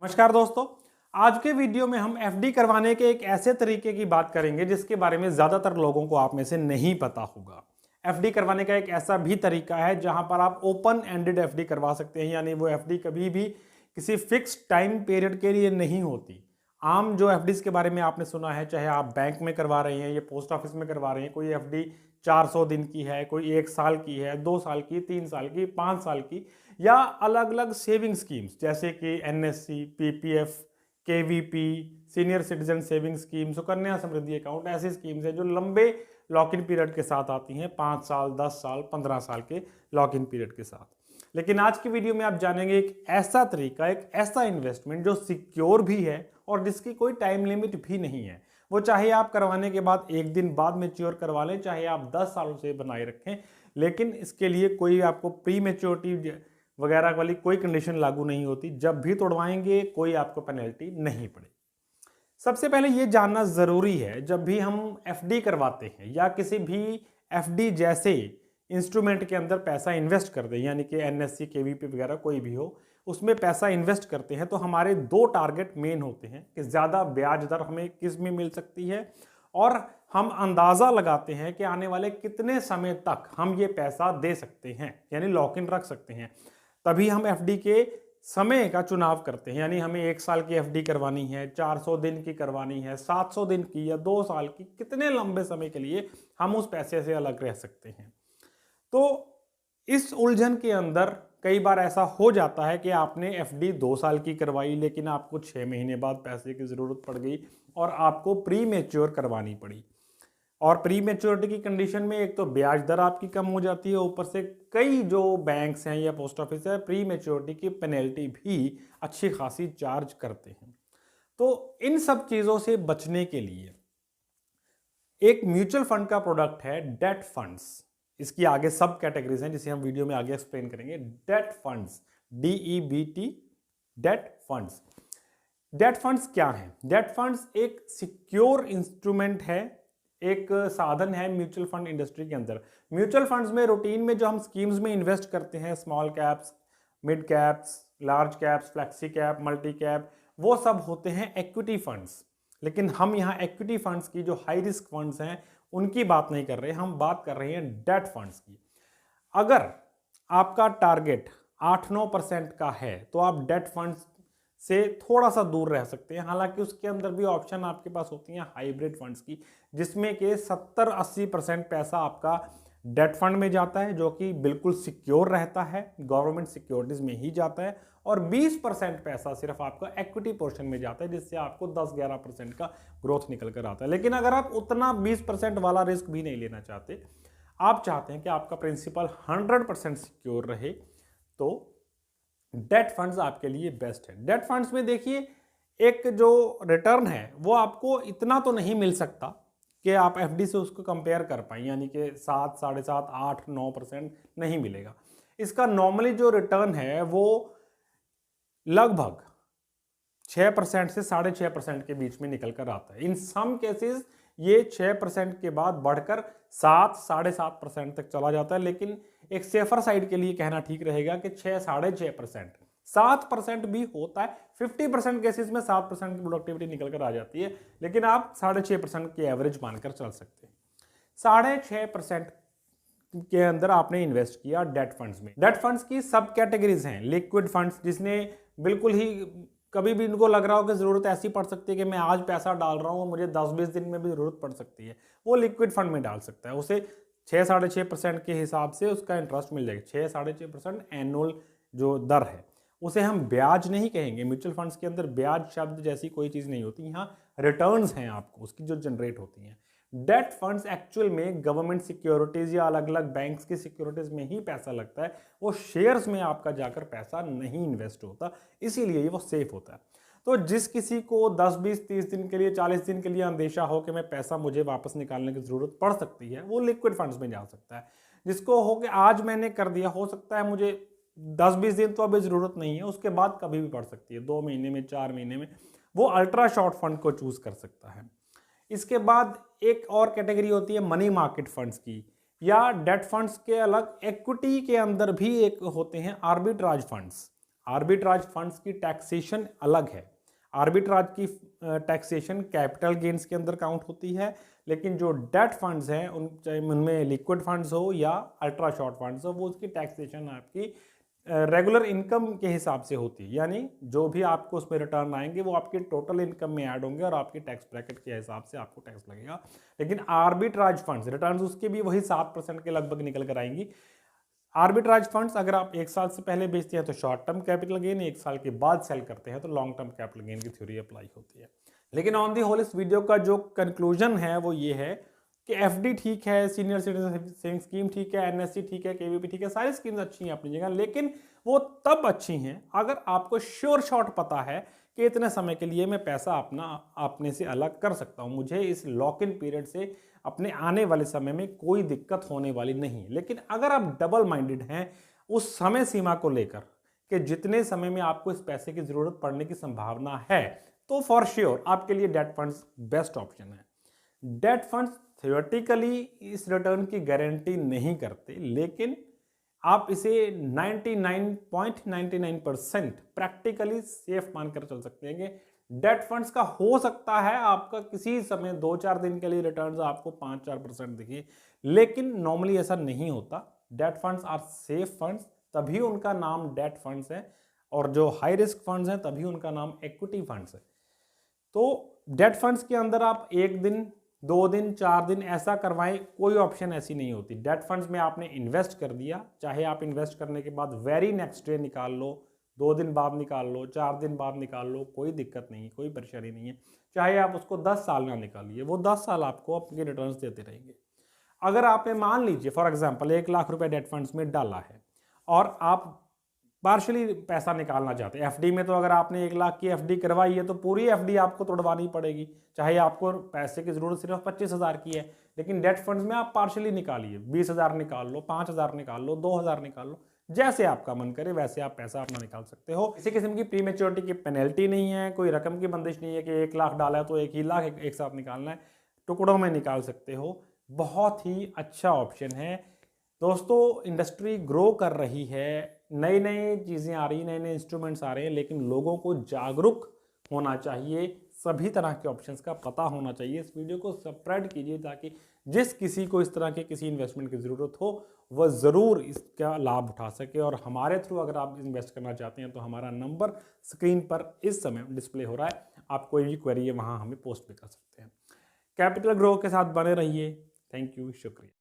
नमस्कार दोस्तों। आज के वीडियो में हम एफडी करवाने के एक ऐसे तरीके की बात करेंगे जिसके बारे में ज़्यादातर लोगों को आप में से नहीं पता होगा। एफडी करवाने का एक ऐसा भी तरीका है जहां पर आप ओपन एंडेड एफडी करवा सकते हैं, यानी वो एफडी कभी भी किसी फिक्स टाइम पीरियड के लिए नहीं होती। आम जो एफडीज के बारे में आपने सुना है, चाहे आप बैंक में करवा रहे हैं या पोस्ट ऑफिस में करवा रहे हैं, कोई एफडी 400 दिन की है, कोई 1 साल की है, 2 साल की, 3 साल की, 5 साल की, या अलग अलग सेविंग स्कीम्स जैसे कि NSC, PPF, KVP, senior citizen saving scheme, Sukanya Samriddhi account, ऐसी स्कीम्स हैं जो लंबे लॉक इन पीरियड के साथ आती हैं, 5 साल, 10 साल, 15 साल के लॉक इन पीरियड के साथ। लेकिन आज की वीडियो में आप जानेंगे एक ऐसा तरीका, एक ऐसा इन्वेस्टमेंट जो सिक्योर भी है और जिसकी कोई टाइम लिमिट भी नहीं है। वो चाहे आप करवाने के बाद 1 दिन बाद मैच्योर करवा लें, चाहे आप 10 सालों से बनाए रखें, लेकिन इसके लिए कोई आपको प्री मैच्योरिटी वगैरह वाली कोई कंडीशन लागू नहीं होती। जब भी तोड़वाएंगे कोई आपको पेनल्टी नहीं पड़ेगी। सबसे पहले ये जानना जरूरी है, जब भी हम एफडी करवाते हैं या किसी भी एफडी जैसे इंस्ट्रूमेंट के अंदर पैसा इन्वेस्ट कर दें, यानी कि एनएससी, केवीपी वगैरह कोई भी हो, उसमें पैसा इन्वेस्ट करते हैं तो हमारे 2 टारगेट मेन होते हैं कि ज़्यादा ब्याज दर हमें किस में मिल सकती है, और हम अंदाज़ा लगाते हैं कि आने वाले कितने समय तक हम ये पैसा दे सकते हैं, यानी लॉक इन रख सकते हैं। तभी हम एफडी के समय का चुनाव करते हैं, यानी हमें 1 साल की एफडी करवानी है, 400 दिन की करवानी है, 700 दिन की या 2 साल की, कितने लंबे समय के लिए हम उस पैसे से अलग रह सकते हैं। तो इस उलझन के अंदर कई बार ऐसा हो जाता है कि आपने एफडी 2 साल की करवाई, लेकिन आपको 6 महीने बाद पैसे की ज़रूरत पड़ गई और आपको प्री मैच्योर करवानी पड़ी। और प्री मैच्योरिटी की कंडीशन में एक तो ब्याज दर आपकी कम हो जाती है, ऊपर से कई जो बैंक्स हैं या पोस्ट ऑफिस है प्री मैच्योरिटी की पेनल्टी भी अच्छी खासी चार्ज करते हैं। तो इन सब चीज़ों से बचने के लिए एक म्यूचुअल फंड का प्रोडक्ट है डेट फंड्स। इसकी आगे सब कैटेगरीज हैं जिसे हम वीडियो में आगे एक्सप्लेन करेंगे। Date funds, DEBT, date funds. Date funds क्या है? डेट फंड्स एक सिक्योर इंस्ट्रूमेंट है, एक साधन है म्यूचुअल फंड इंडस्ट्री के अंदर। म्यूचुअल फंड्स में रूटीन में जो हम स्कीम्स में इन्वेस्ट करते हैं, small caps, mid caps, large caps, flexi cap, multi cap, वो सब होते हैं इक्विटी फंड्स। लेकिन हम यहाँ इक्विटी फंड्स की जो हाई रिस्क फंड्स हैं उनकी बात नहीं कर रहे, हम बात कर रहे हैं डेट फंड्स की। अगर आपका टारगेट 8-9% का है तो आप डेट फंड्स से थोड़ा सा दूर रह सकते हैं। हालांकि उसके अंदर भी ऑप्शन आपके पास होती हैं हाइब्रिड फंड्स की, जिसमें कि 70-80% पैसा आपका डेट फंड में जाता है जो कि बिल्कुल सिक्योर रहता है, गवर्नमेंट सिक्योरिटीज में ही जाता है, और 20% पैसा सिर्फ आपका इक्विटी पोर्शन में जाता है, जिससे आपको 10-11% का ग्रोथ निकल कर आता है। लेकिन अगर आप उतना 20% वाला रिस्क भी नहीं लेना चाहते, आप चाहते हैं कि आपका प्रिंसिपल 100% सिक्योर रहे, तो डेट फंड्स आपके लिए बेस्ट है। डेट फंड्स में देखिए एक जो रिटर्न है वो आपको इतना तो नहीं मिल सकता कि आप एफडी से उसको कंपेयर कर पाएं, यानी कि 7, 7.5, 8, 9% नहीं मिलेगा। इसका नॉर्मली जो रिटर्न है वो लगभग 6% से 6.5% के बीच में निकल कर आता है। इन सम केसेस ये 6% के बाद बढ़कर 7, 7.5% तक चला जाता है, लेकिन एक सेफर साइड के लिए कहना ठीक रहेगा कि 6-6.5%, 7% भी होता है। 50% केसेस में 7% की प्रोडक्टिविटी निकल कर आ जाती है, लेकिन आप 6.5% की एवरेज मानकर चल सकते हैं। 6.5% के अंदर आपने इन्वेस्ट किया डेट फंड्स में। डेट फंड्स की सब कैटेगरीज हैं। लिक्विड फंड्स, जिसने बिल्कुल ही कभी भी इनको लग रहा हो कि ज़रूरत ऐसी पड़ सकती है कि मैं आज पैसा डाल रहा हूँ, मुझे 10-20 दिन में भी ज़रूरत पड़ सकती है, वो लिक्विड फंड में डाल सकता है। उसे 6-6.5% के हिसाब से उसका इंटरेस्ट मिल जाएगा। 6-6.5% एनुअल जो दर है उसे हम ब्याज नहीं कहेंगे। म्यूचुअल फंड्स के अंदर ब्याज शब्द जैसी कोई चीज़ नहीं होती, यहाँ रिटर्न्स हैं आपको उसकी जो जनरेट होती हैं। डेट फंड्स एक्चुअल में गवर्नमेंट सिक्योरिटीज या अलग अलग बैंक्स की सिक्योरिटीज में ही पैसा लगता है, वो शेयर्स में आपका जाकर पैसा नहीं इन्वेस्ट होता, इसीलिए वो सेफ होता है। तो जिस किसी को 10, 20, 30 दिन के लिए, 40 दिन के लिए अंदेशा हो कि मैं पैसा मुझे वापस निकालने की जरूरत पड़ सकती है, वो लिक्विड फंड्स में जा सकता है। जिसको हो कि आज मैंने कर दिया, हो सकता है मुझे 10-20 दिन तो अभी जरूरत नहीं है, उसके बाद कभी भी पड़ सकती है, 2 महीने में, 4 महीने में, वो अल्ट्रा शॉर्ट फंड को चूज कर सकता है। इसके बाद एक और कैटेगरी होती है मनी मार्केट फंड्स की, या डेट फंड्स के अलग इक्विटी के अंदर भी एक होते हैं आर्बिट्राज फंड्स। आर्बिट्राज फंड्स की टैक्सेशन अलग है। आर्बिट्राज की टैक्सेशन कैपिटल गेन्स के अंदर काउंट होती है, लेकिन जो डेट फंड्स हैं चाहे उनमें लिक्विड फंड्स हो या अल्ट्रा शॉर्ट फंड्स हो, वो उसकी टैक्सेशन आपकी रेगुलर इनकम के हिसाब से होती है। यानी जो भी आपको उसमें रिटर्न आएंगे वो आपके टोटल इनकम में ऐड होंगे और आपकी टैक्स ब्रैकेट के हिसाब से आपको टैक्स लगेगा। लेकिन आर्बिट्राज फंड्स रिटर्न उसके भी वही 7% के लगभग निकल कर आएंगी। आर्बिट्राज फंड्स अगर आप 1 साल से पहले बेचते हैं तो शॉर्ट टर्म कैपिटल गेन, 1 साल के बाद सेल करते हैं तो लॉन्ग टर्म कैपिटल गेन की थ्योरी अप्लाई होती है। लेकिन ऑन दी होल इस वीडियो का जो कंक्लूजन है वो ये है कि एफडी ठीक है, सीनियर सिटीजन सेविंग स्कीम ठीक है, एनएससी ठीक है, केवीपी ठीक है, सारी स्कीम्स अच्छी हैं अपनी जगह, लेकिन वो तब अच्छी हैं अगर आपको श्योर शॉट पता है कि इतने समय के लिए मैं पैसा अपने से अलग कर सकता हूं, मुझे इस लॉक इन पीरियड से अपने आने वाले समय में कोई दिक्कत होने वाली नहीं। लेकिन अगर आप डबल माइंडेड हैं उस समय सीमा को लेकर कि जितने समय में आपको इस पैसे की जरूरत पड़ने की संभावना है, तो फॉर श्योर आपके लिए डेट फंड्स बेस्ट ऑप्शन है। डेट फंड्स थियोरेटिकली इस रिटर्न की गारंटी नहीं करते, लेकिन आप इसे 99.99% प्रैक्टिकली सेफ मानकर चल सकते हैं कि डेट फंड्स का हो सकता है आपका किसी समय 2-4 दिन के लिए रिटर्न्स आपको 5-4% दिखे, लेकिन नॉर्मली ऐसा नहीं होता। Debt funds are safe funds, तभी उनका नाम डेट फंड्स है, और जो हाई रिस्क फंड्स हैं तभी उनका नाम इक्विटी फंड्स है। तो डेट फंड्स के अंदर आप 1 दिन 2 दिन 4 दिन ऐसा करवाएं, कोई ऑप्शन ऐसी नहीं होती। डेट फंड्स में आपने इन्वेस्ट कर दिया, चाहे आप इन्वेस्ट करने के बाद वेरी नेक्स्ट डे निकाल लो, 2 दिन बाद निकाल लो, 4 दिन बाद निकाल लो, कोई दिक्कत नहीं, कोई परेशानी नहीं है। चाहे आप उसको 10 साल ना निकालिए, वो 10 साल आपको अपने रिटर्न्स देते रहेंगे। अगर आपने मान लीजिए फॉर एग्जाम्पल 1 लाख रुपए डेट फंड्स में डाला है और आप पार्शली पैसा निकालना चाहते हैं, एफडी में तो अगर आपने 1 लाख की एफडी करवाई है तो पूरी एफडी आपको तोड़वानी पड़ेगी, चाहे आपको पैसे की जरूरत सिर्फ 25,000 की है। लेकिन डेट फंड्स में आप पार्शली निकालिए, 20,000 निकाल लो, 5,000 निकाल लो, 2,000 निकाल लो, जैसे आपका मन करे वैसे आप पैसा अपना निकाल सकते हो। किसी किस्म की प्रीमेच्योरिटी की पेनल्टी नहीं है, कोई रकम की बंदिश नहीं है कि 1 लाख डाला है तो 1 ही लाख एक साथ निकालना है, टुकड़ों में निकाल सकते हो। बहुत ही अच्छा ऑप्शन है दोस्तों। इंडस्ट्री ग्रो कर रही है, नई नई चीज़ें आ रही, नए नए इंस्ट्रूमेंट्स आ रहे हैं, लेकिन लोगों को जागरूक होना चाहिए, सभी तरह के ऑप्शंस का पता होना चाहिए। इस वीडियो को स्प्रेड कीजिए ताकि जिस किसी को इस तरह के किसी इन्वेस्टमेंट की ज़रूरत हो वह ज़रूर इसका लाभ उठा सके। और हमारे थ्रू अगर आप इन्वेस्ट करना चाहते हैं तो हमारा नंबर स्क्रीन पर इस समय डिस्प्ले हो रहा है, आप कोई भी क्वेरी है वहाँ हमें पोस्ट भी कर सकते हैं। कैपिटल ग्रो के साथ बने रहिए। थैंक यू, शुक्रिया।